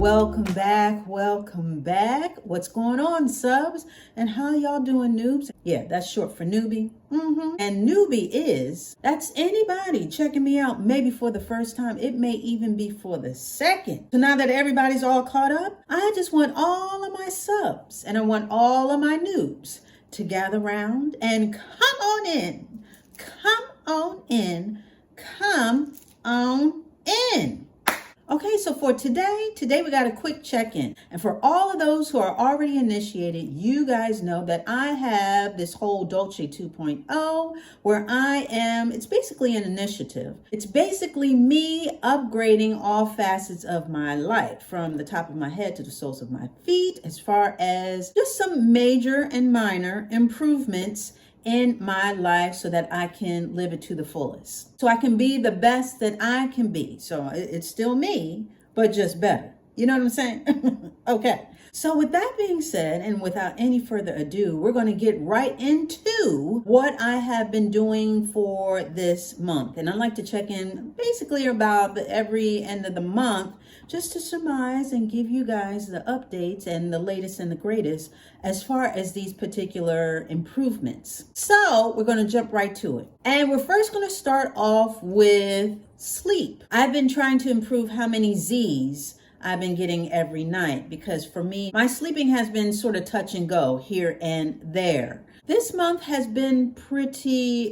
welcome back. Welcome back. What's going on, subs? And how y'all doing, noobs? Yeah, that's short for newbie. And newbie that's anybody checking me out, maybe for the first time. It may even be for the second. So now that everybody's all caught up, I just want all of my subs and I want all of my noobs to gather around and come on in. Come on in. Come on in. Okay, so for today we got a quick check-in. And for all of those who are already initiated, you guys know that I have this whole Dolce 2.0 where it's basically an initiative. It's basically me upgrading all facets of my life, from the top of my head to the soles of my feet, as far as just some major and minor improvements in my life so that I can live it to the fullest. So I can be the best that I can be. So it's still me, but just better. You know what I'm saying? Okay. So with that being said, and without any further ado, we're going to get right into what I have been doing for this month. And I'd like to check in basically about every end of the month, just to surmise and give you guys the updates and the latest and the greatest as far as these particular improvements. So we're going to jump right to it. And we're first going to start off with sleep. I've been trying to improve how many Z's I've been getting every night, because for me, my sleeping has been sort of touch and go here and there. This month has been pretty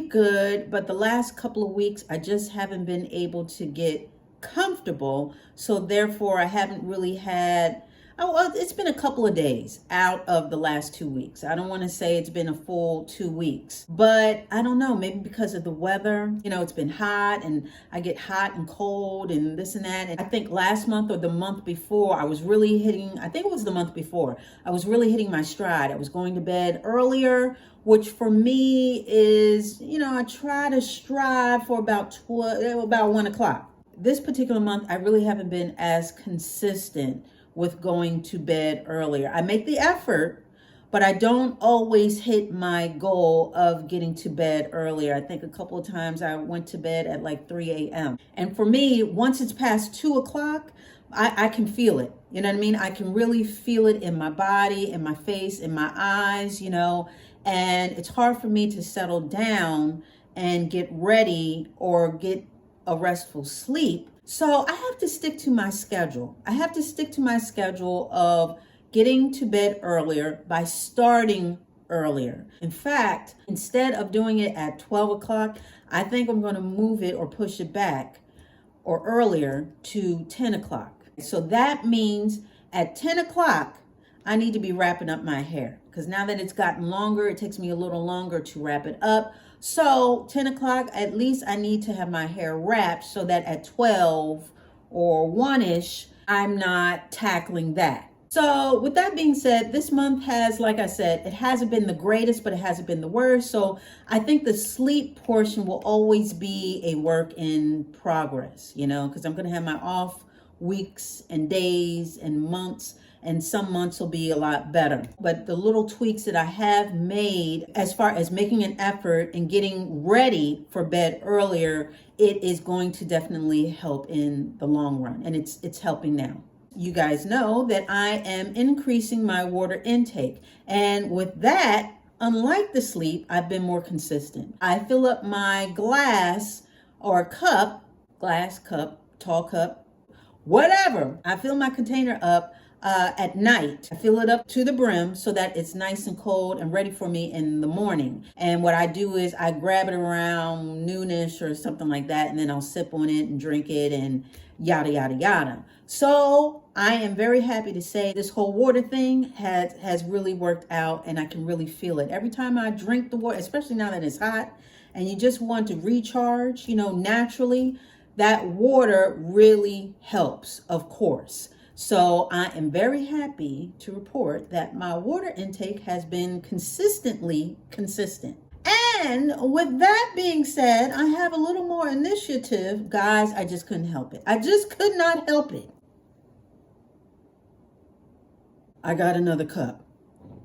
good, but the last couple of weeks, I just haven't been able to get comfortable. So therefore, I haven't really had, it's been a couple of days out of the last 2 weeks. I don't want to say it's been a full 2 weeks, but I don't know, maybe because of the weather. You know, it's been hot and I get hot and cold and this and that. And I think last month or the month before, I was really hitting my stride. I was going to bed earlier, which for me is, I try to strive for about 1 o'clock. This particular month, I really haven't been as consistent with going to bed earlier. I make the effort, but I don't always hit my goal of getting to bed earlier. I think a couple of times I went to bed at like 3 a.m. And for me, once it's past 2 o'clock, I can feel it. You know what I mean? I can really feel it in my body, in my face, in my eyes, and it's hard for me to settle down and get ready or get a restful sleep. So I have to stick to my schedule. I have to stick to my schedule of getting to bed earlier by starting earlier. In fact, instead of doing it at 12 o'clock, I think I'm going to move it or push it back or earlier to 10 o'clock. So that means at 10 o'clock, I need to be wrapping up my hair, because now that it's gotten longer, it takes me a little longer to wrap it up. So 10 o'clock, at least I need to have my hair wrapped so that at 12 or 1-ish, I'm not tackling that. So with that being said, this month has, like I said, it hasn't been the greatest, but it hasn't been the worst. So I think the sleep portion will always be a work in progress, because I'm going to have my off weeks and days and months, and some months will be a lot better. But the little tweaks that I have made as far as making an effort and getting ready for bed earlier, it is going to definitely help in the long run. And it's helping now. You guys know that I am increasing my water intake. And with that, unlike the sleep, I've been more consistent. I fill up my glass cup, tall cup, whatever. I fill my container up at night. I fill it up to the brim so that it's nice and cold and ready for me in the morning. And what I do is I grab it around noonish or something like that, and then I'll sip on it and drink it and yada, yada, yada. So I am very happy to say this whole water thing has really worked out, and I can really feel it. Every time I drink the water, especially now that it's hot and you just want to recharge, naturally, that water really helps, of course. So I am very happy to report that my water intake has been consistently consistent. And with that being said, I have a little more initiative. Guys, I just couldn't help it. I just could not help it. I got another cup.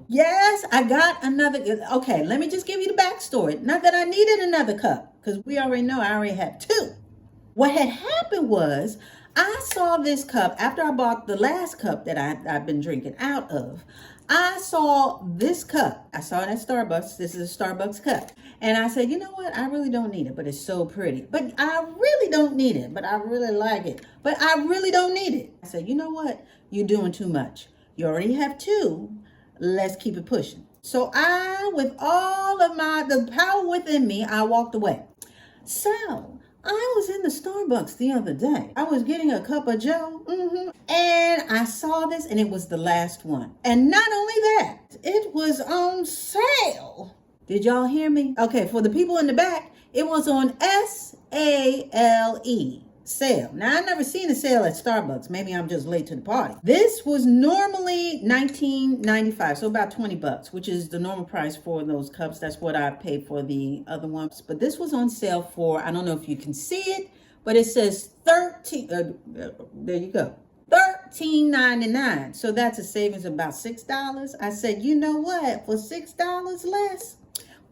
Yes, I got another. Okay, let me just give you the backstory. Not that I needed another cup, because we already know I already had 2. What had happened was I saw this cup after I bought the last cup that I've been drinking out of. I saw this cup. I saw it at Starbucks. This is a Starbucks cup. And I said, you know what? I really don't need it, but it's so pretty. But I really don't need it, but I really like it. But I really don't need it. I said, you know what? You're doing too much. You already have two. Let's keep it pushing. So I, with all of the power within me, I walked away. So I was in the Starbucks the other day. I was getting a cup of Joe, and I saw this, and it was the last one. And not only that, it was on sale. Did y'all hear me? Okay, for the people in the back, it was on SALE. Sale. Now, I've never seen a sale at Starbucks. Maybe I'm just late to the party. This was normally $19.95, so about $20, which is the normal price for those cups. That's what I paid for the other ones. But this was on sale for, I don't know if you can see it, but it says there you go. $13.99. So that's a savings of about $6. I said, you know what? For $6 less,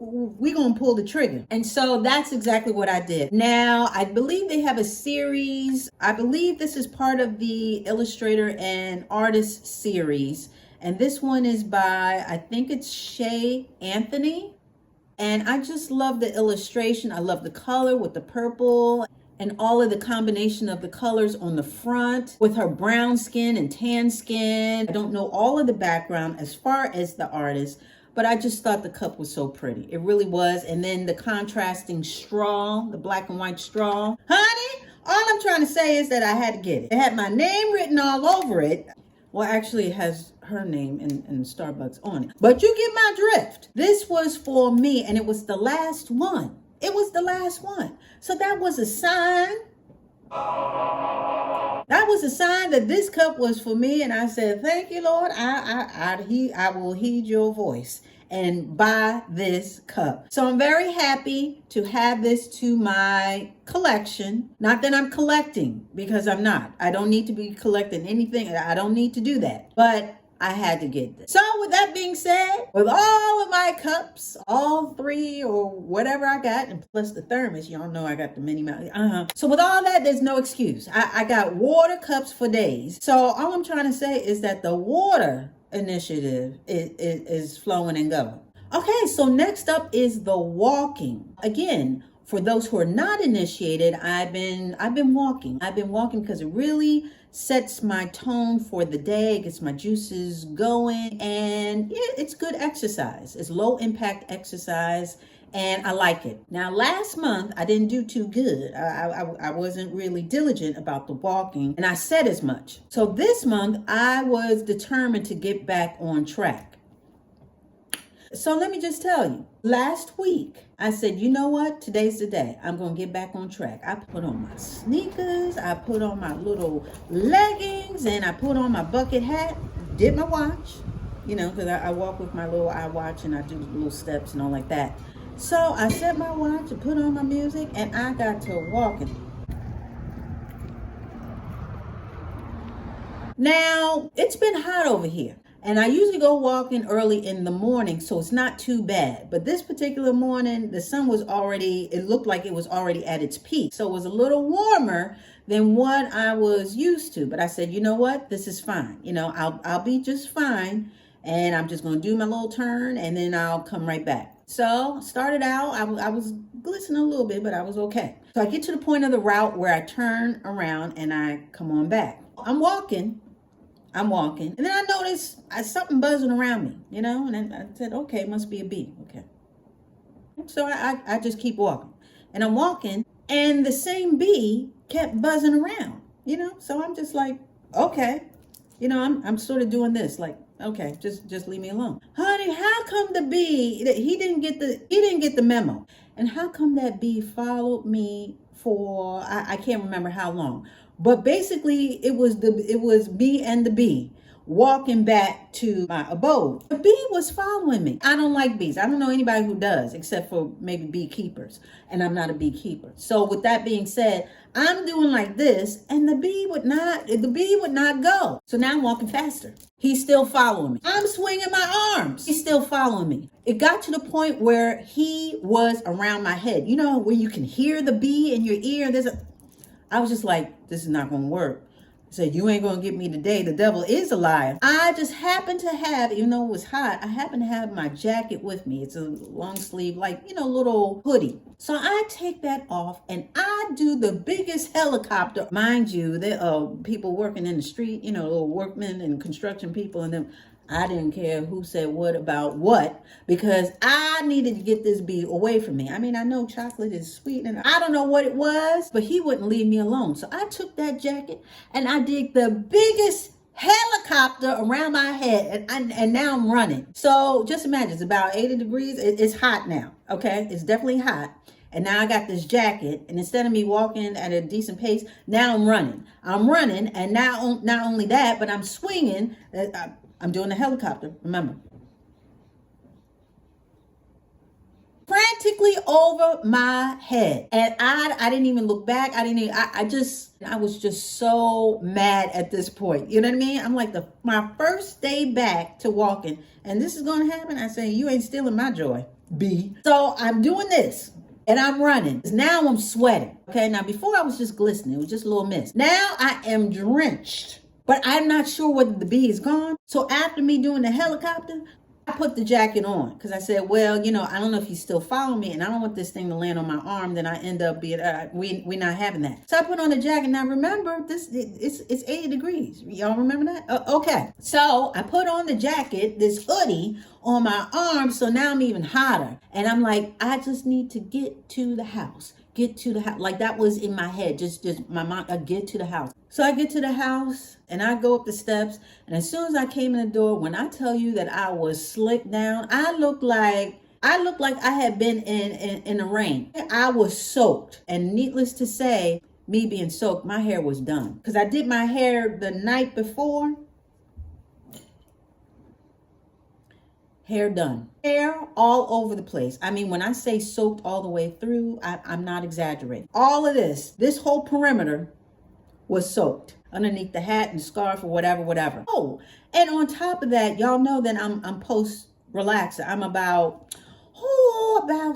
we're going to pull the trigger. And so that's exactly what I did. Now, I believe they have a series. I believe this is part of the illustrator and artist series. And this one is by, I think it's Shay Anthony. And I just love the illustration. I love the color with the purple and all of the combination of the colors on the front with her brown skin and tan skin. I don't know all of the background as far as the artist, but I just thought the cup was so pretty. It really was. And then the contrasting straw, the black and white straw. Honey, all I'm trying to say is that I had to get it. It had my name written all over it. Well, actually, it has her name and Starbucks on it. But you get my drift. This was for me, and it was the last one. It was the last one. So that was a sign. That was a sign that this cup was for me, and I said, "Thank you, Lord. I will heed your voice and buy this cup." So I'm very happy to have this to my collection. Not that I'm collecting, because I'm not. I don't need to be collecting anything. I don't need to do that. But I had to get this. So with that being said, with all of my cups, all three or whatever I got, and plus the thermos, y'all know I got the mini mouth. So with all that, there's no excuse. I got water cups for days. So all I'm trying to say is that the water initiative is flowing and going. Okay, so next up is the walking. Again, for those who are not initiated, I've been walking. I've been walking because it really sets my tone for the day, gets my juices going, and yeah, it's good exercise. It's low impact exercise, and I like it. Now, last month, I didn't do too good. I wasn't really diligent about the walking, and I said as much. So this month, I was determined to get back on track. So let me just tell you, last week, I said, you know what? Today's the day. I'm going to get back on track. I put on my sneakers, I put on my little leggings, and I put on my bucket hat, did my watch, because I walk with my little iWatch, and I do the little steps and all like that. So I set my watch and put on my music, and I got to walking. Now, it's been hot over here. And I usually go walking early in the morning, so it's not too bad. But this particular morning, the sun was it looked like it was already at its peak. So it was a little warmer than what I was used to. But I said, you know what? This is fine. I'll be just fine. And I'm just going to do my little turn, and then I'll come right back. So started out, I was glistening a little bit, but I was okay. So I get to the point of the route where I turn around and I come on back. I'm walking. And then I noticed something buzzing around me, and then I said, okay, it must be a bee. Okay. So I just keep walking. And I'm walking, and the same bee kept buzzing around, So I'm just like, okay. I'm sort of doing this, like, okay, just leave me alone. Honey, how come the bee, he didn't get the memo? And how come that bee followed me for, I can't remember how long. But basically, it was me and the bee walking back to my abode. The bee was following me. I don't like bees. I don't know anybody who does, except for maybe beekeepers. And I'm not a beekeeper. So with that being said, I'm doing like this, and the bee would not go. So now I'm walking faster. He's still following me. I'm swinging my arms. He's still following me. It got to the point where he was around my head. Where you can hear the bee in your ear. I was just like, this is not going to work. I said, you ain't going to get me today. The devil is a liar. I just happened to have, even though it was hot, I happened to have my jacket with me. It's a long sleeve, like, little hoodie. So I take that off and I do the biggest helicopter. Mind you, there are people working in the street, little workmen and construction people and them. I didn't care who said what about what, because I needed to get this bee away from me. I mean, I know chocolate is sweet and I don't know what it was, but he wouldn't leave me alone. So I took that jacket and I did the biggest helicopter around my head and now I'm running. So just imagine, it's about 80 degrees. It's hot now, okay? It's definitely hot. And now I got this jacket, and instead of me walking at a decent pace, now I'm running. And now not only that, but I'm swinging. I'm doing the helicopter, remember. Frantically over my head. And I didn't even look back. I was just so mad at this point. You know what I mean? I'm like, my first day back to walking, and this is going to happen. I say, you ain't stealing my joy, B. So I'm doing this. And I'm running. Now I'm sweating. Okay, now before I was just glistening. It was just a little mist. Now I am drenched. But I'm not sure whether the bee is gone. So after me doing the helicopter, I put the jacket on. Because I said, well, I don't know if you still follow me. And I don't want this thing to land on my arm. Then I end up being, we're not having that. So I put on the jacket. Now remember, it's 80 degrees. Y'all remember that? Okay. So I put on the jacket, this hoodie on my arm. So now I'm even hotter. And I'm like, I just need to get to the house. Get to the house. Like that was in my head. Just my mind, get to the house. So I get to the house and I go up the steps. And as soon as I came in the door, when I tell you that I was slicked down, I looked like I had been in the rain. I was soaked. And needless to say, me being soaked, my hair was done. Because I did my hair the night before. Hair done. Hair all over the place. I mean, when I say soaked all the way through, I'm not exaggerating. All of this whole perimeter was soaked underneath the hat and scarf or whatever. Oh, and on top of that, y'all know that I'm post relaxer. I'm about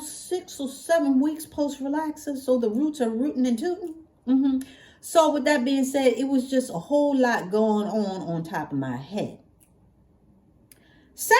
6 or 7 weeks post relaxer. So the roots are rooting and tooting. So with that being said, it was just a whole lot going on top of my head. So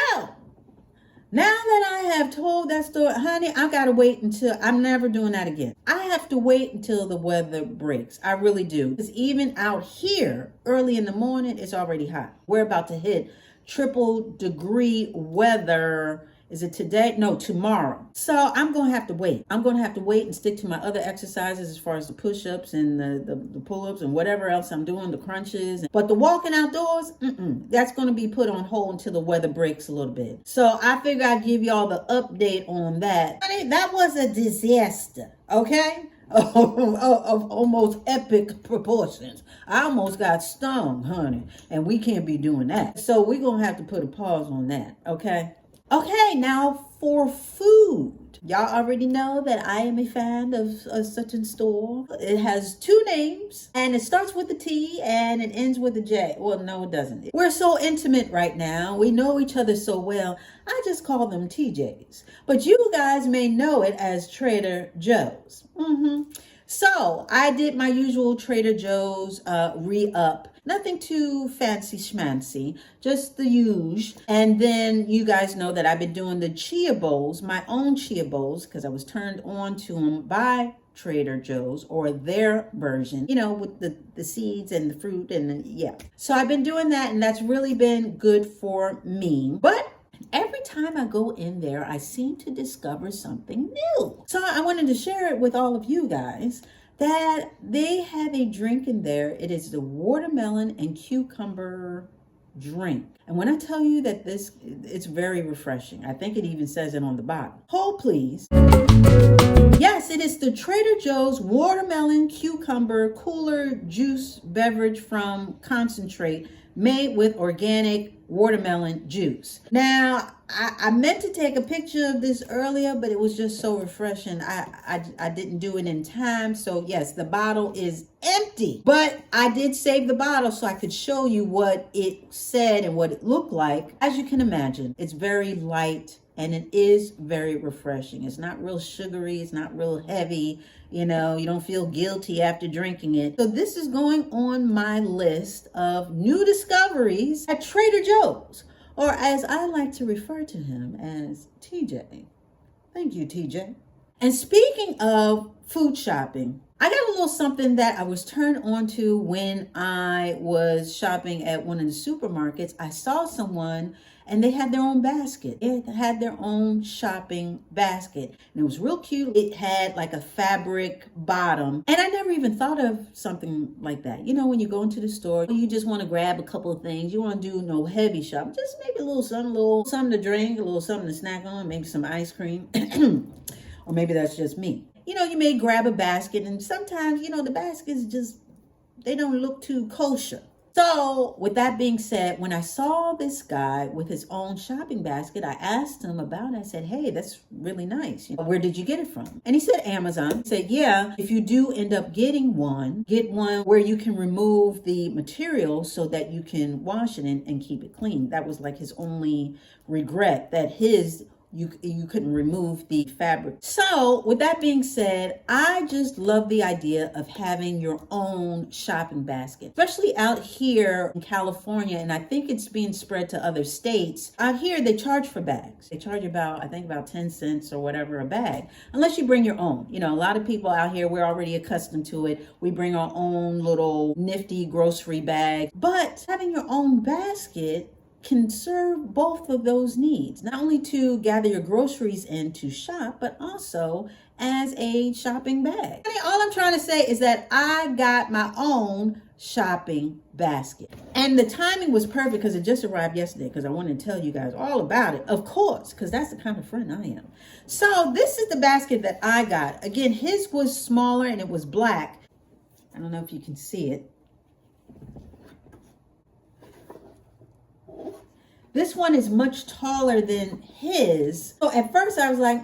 now that I have told that story, honey, I got to wait until, I'm never doing that again. I have to wait until the weather breaks. I really do. Because even out here, early in the morning, it's already hot. We're about to hit triple degree weather. Is it today? No, tomorrow. So I'm going to have to wait. I'm going to have to wait and stick to my other exercises as far as the push-ups and the pull-ups and whatever else I'm doing, the crunches. But the walking outdoors, that's going to be put on hold until the weather breaks a little bit. So I figure I'd give y'all the update on that. Honey, that was a disaster, okay? Of almost epic proportions. I almost got stung, honey. And we can't be doing that. So we're going to have to put a pause on that, okay? Okay, now for food. Y'all already know that I am a fan of such and store. It has 2 names, and it starts with a T and it ends with a J. Well, no, it doesn't. We're so intimate right now. We know each other so well. I just call them TJs. But you guys may know it as Trader Joe's. So I did my usual Trader Joe's re-up. Nothing too fancy schmancy, just the usual. And then you guys know that I've been doing the chia bowls, my own chia bowls, because I was turned on to them by Trader Joe's, or their version, with the seeds and the fruit yeah. So I've been doing that, and that's really been good for me. But every time I go in there, I seem to discover something new. So I wanted to share it with all of you guys that they have a drink in there. It is the watermelon and cucumber drink. And when I tell you that it's very refreshing. I think it even says it on the bottle. Hold please. Yes, it is the Trader Joe's watermelon cucumber cooler juice beverage from concentrate made with organic watermelon juice. Now, I meant to take a picture of this earlier, but it was just so refreshing. I didn't do it in time. So yes, the bottle is empty, but I did save the bottle so I could show you what it said and what it looked like. As you can imagine, it's very light, and it is very refreshing. It's not real sugary, it's not real heavy. You know, you don't feel guilty after drinking it. So this is going on my list of new discoveries at Trader Joe's, or as I like to refer to him as TJ. Thank you, TJ. And speaking of food shopping, I got a little something that I was turned on to when I was shopping at one of the supermarkets. I saw someone and they had their own basket. It had their own shopping basket. And it was real cute. It had like a fabric bottom. And I never even thought of something like that. You know, when you go into the store, you just want to grab a couple of things. You want to do no heavy shopping. Just maybe a little something to drink, a little something to snack on, maybe some ice cream. Or maybe that's just me. You know, you may grab a basket, and sometimes, you know, the baskets just, they don't look too kosher. So with that being said, when I saw this guy with his own shopping basket, I asked him about it. I said, hey, that's really nice. You know, where did you get it from? And he said, Amazon. He said, yeah, if you do end up getting one, get one where you can remove the material so that you can wash it and keep it clean. That was like his only regret, that you couldn't remove the fabric. So with that being said, I just love the idea of having your own shopping basket, especially out here in California. And I think it's being spread to other states. Out here, they charge for bags. They charge about 10 cents or whatever a bag, unless you bring your own. You know, a lot of people out here, we're already accustomed to it. We bring our own little nifty grocery bag, but having your own basket can serve both of those needs, not only to gather your groceries in to shop, but also as a shopping bag. All I'm trying to say is that I got my own shopping basket. And the timing was perfect because it just arrived yesterday, because I wanted to tell you guys all about it, of course, because that's the kind of friend I am. So this is the basket that I got. Again, his was smaller and it was black. I don't know if you can see it. This one is much taller than his. So at first I was like,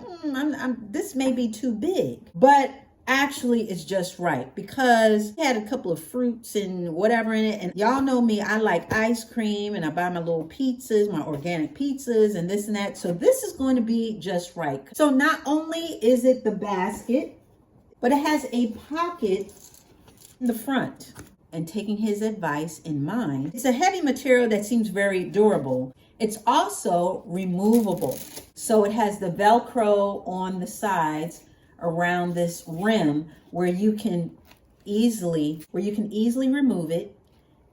this may be too big. But actually it's just right, because it had a couple of fruits and whatever in it. And y'all know me, I like ice cream, and I buy my little pizzas, my organic pizzas and this and that. So this is going to be just right. So not only is it the basket, but it has a pocket in the front. And taking his advice in mind, it's a heavy material that seems very durable. It's also removable. So it has the Velcro on the sides around this rim where you can easily remove it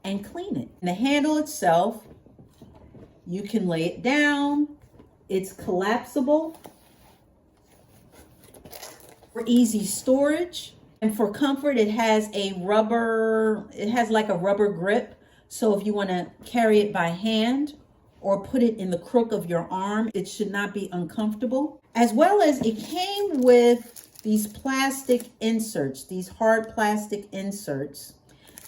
and clean it. And the handle itself, you can lay it down. It's collapsible for easy storage. And for comfort, it has like a rubber grip. So if you want to carry it by hand or put it in the crook of your arm, it should not be uncomfortable. As well as it came with these plastic inserts, these hard plastic inserts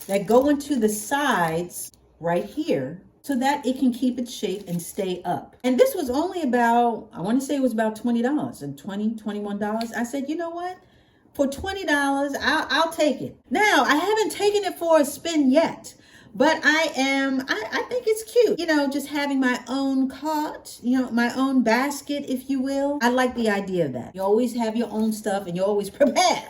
that go into the sides right here so that it can keep its shape and stay up. And this was only about, I want to say it was about $20 and $21. I said, you know what? For $20, I'll take it. Now, I haven't taken it for a spin yet, but I think it's cute. You know, just having my own cart, you know, my own basket, if you will. I like the idea of that. You always have your own stuff and you're always prepared.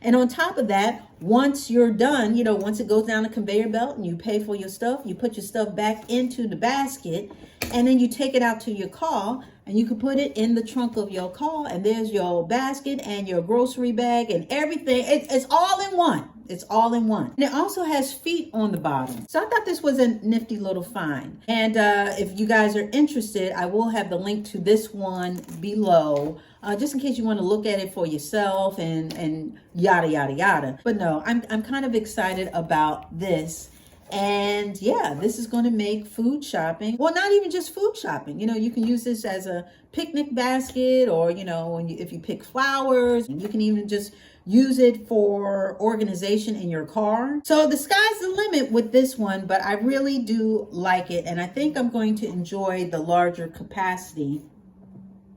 And on top of that, once you're done, you know, once it goes down the conveyor belt and you pay for your stuff, you put your stuff back into the basket, and then you take it out to your car and you can put it in the trunk of your car, and there's your basket and your grocery bag and everything. It's all in one. It's all in one. And it also has feet on the bottom. So I thought this was a nifty little find. And if you guys are interested, I will have the link to this one below, just in case you want to look at it for yourself and yada, yada, yada. But no, I'm kind of excited about this. And yeah, this is going to make food shopping, well, not even just food shopping. You know, you can use this as a picnic basket, or, you know, if you pick flowers, and you can even just use it for organization in your car. So the sky's the limit with this one, but I really do like it. And I think I'm going to enjoy the larger capacity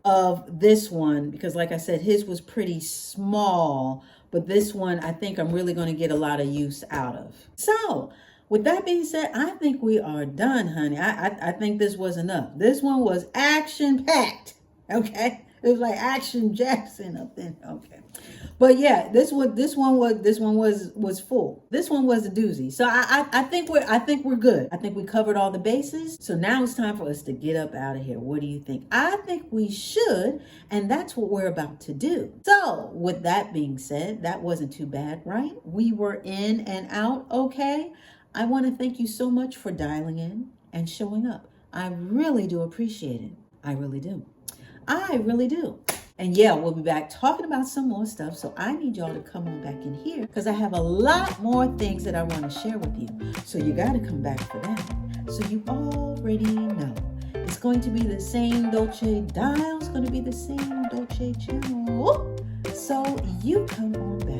of this one, because like I said, his was pretty small, but this one I think I'm really going to get a lot of use out of. So with that being said, I think we are done, honey. I think this was enough. This one was action packed. Okay, it was like Action Jackson up there. Okay, but yeah, this one was full. This one was a doozy. So I think we're good. I think we covered all the bases. So now it's time for us to get up out of here. What do you think? I think we should, and that's what we're about to do. So with that being said, that wasn't too bad, right? We were in and out. Okay. I want to thank you so much for dialing in and showing up. I really do appreciate it. I really do. I really do. And yeah, we'll be back talking about some more stuff. So I need y'all to come on back in here because I have a lot more things that I want to share with you. So you got to come back for that. So you already know. It's going to be the same Dolce dial. It's going to be the same Dolce channel. So you come on back.